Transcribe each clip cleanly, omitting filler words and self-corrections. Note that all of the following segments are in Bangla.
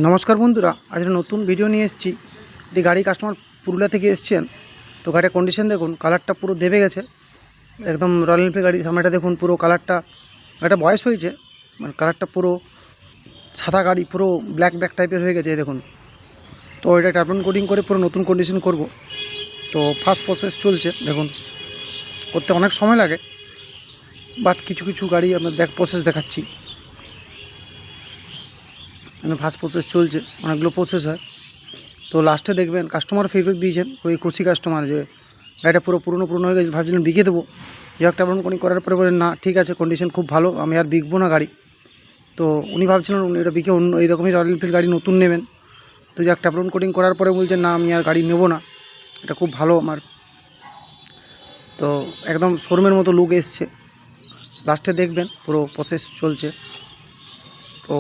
নমস্কার বন্ধুরা, আজ নতুন ভিডিও নিয়ে এসেছি। এটি গাড়ি কাস্টমার পুরুলিয়া থেকে এসছেন। তো গাড়ির কন্ডিশন দেখুন, কালারটা পুরো দেবে গেছে, একদম রয়্যাল এনফিল্ড গাড়ি। সামনেটা দেখুন, পুরো কালারটা, একটা বয়স হয়েছে, মানে কালারটা পুরো সাদা গাড়ি, পুরো ব্ল্যাক ব্ল্যাক টাইপের হয়ে গেছে দেখুন। তো এটা টার্বন কোডিং করে পুরো নতুন কন্ডিশন করব। তো ফার্স্ট প্রসেস চলছে, দেখুন করতে অনেক সময় লাগে, বাট কিছু কিছু গাড়ি আপনার প্রসেস দেখাচ্ছি। ফার্স্ট প্রসেস চলছে, অনেকগুলো প্রসেস হয়। তো লাস্টে দেখবেন কাস্টমার ফিডব্যাক দিয়েছেন, ওই খুশি কাস্টমার, যে গাড়িটা পুরো পুরনো হয়ে গেছে, ভাবছিলেন বিকে দেবো। একটা টার্বন কোডিং করার পরে বলেন না ঠিক আছে, কন্ডিশন খুব ভালো, আমি আর বিকবো না গাড়ি। তো উনি ভাবছিলেন উনি এটা বিকে অন্য এইরকমই রয়্যাল এনফিল্ড গাড়ি নতুন নেবেন। তো একটা টার্বন কোডিং করার পরে বলছেন না আমি আর গাড়ি নেবো না, এটা খুব ভালো আমার। তো একদম শোরুমের মতো লুক এসছে। লাস্টে দেখবেন পুরো প্রসেস চলছে। তো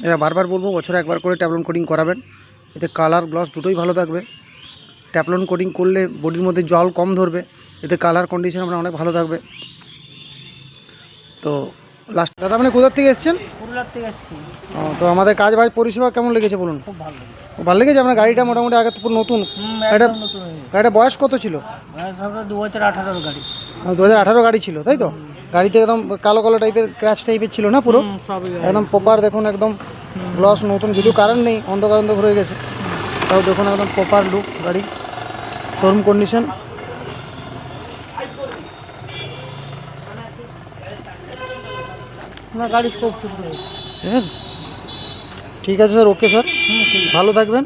এটা বারবার বলবো, বছরে একবার করে টার্বন কোডিং করাবেন, এতে কালার গ্লস দুটোই ভালো থাকবে। ট্যাপলন কোডিং করলে বডির মধ্যে জল কম ধরবে, এতে কালার কন্ডিশন আপনার অনেক ভালো থাকবে। তো লাস্ট দাদা, আপনি কোথার থেকে এসেছেন? পুরুলিয়ার থেকে এসেছি। তো আমাদের কাজ ভাই পরিষেবা কেমন লেগেছে বলুন? খুব ভালো লেগেছে। ভালো লেগেছে? আপনার গাড়িটা মোটামুটি আগে তো পুরো নতুন। গাড়িটা বয়স কত ছিল? 2018 গাড়ি। 2018 গাড়ি ছিল, তাই তো? গাড়িতে একদম কালো কালো টাইপের ক্র্যাশ টাইপের ছিল না পুরো? একদম প্রপার দেখুন, একদম গ্লস নতুন, যদিও কারেন্ট নেই, অন্ধকার হয়ে গেছে, তাও দেখুন একদম প্রপার লুক গাড়ি, শোরুম কন্ডিশন। আমার গাড়ি খুব সুন্দর হয়েছে। ঠিক আছে, ঠিক আছে স্যার, ওকে স্যার, ভালো থাকবেন।